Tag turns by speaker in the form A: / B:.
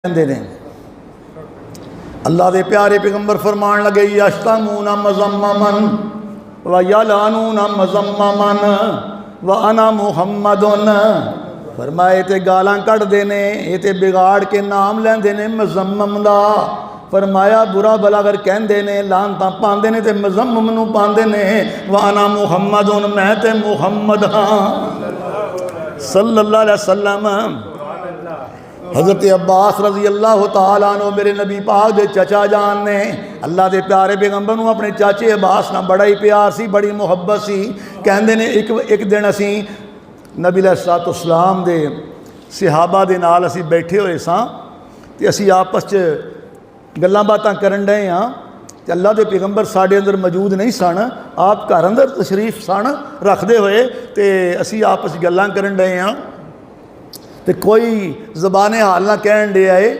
A: कहते ने अल्लाह के प्यारे पैगंबर फरमान लगे यश्तमूना मज़म्ममन व यलानूना मज़म्ममन व अना मुहम्मदुन। फरमाए ते गालां कढ़दे ने, ये ते बिगाड़ के नाम लैंदे ने मज़म्मम दा। फरमाया बुरा भला अगर कहंदे ने लानतां पांदे ने ते मज़म्मम नूं पांदे ने। व अना मुहम्मदुन, मैं ते मुहम्मद हाँ सल्लल्लाहु अलैहि वसल्लम। हज़रत अब्बास रज़ी अल्लाह तआला अन्हु मेरे नबी पाक दे चचा जान ने अल्लाह के प्यारे पैगंबर नूं अपने चाचे अब्बास नाल बड़ा ही प्यार सी, बड़ी मुहब्बत सी। कहंदे ने एक दिन असी नबी अलैहिस्सलाम दे सहाबा दे नाल असी बैठे हुए सां ते असी आपस च गल्लां बातां करन डए हां ते अल्लाह के पैगंबर साडे अंदर मौजूद नहीं सन, आप घर अंदर तशरीफ सन रखते हुए ते असी आपस गल्लां करन डए हां ते कोई ज़बाने हाल ना कहन डे आए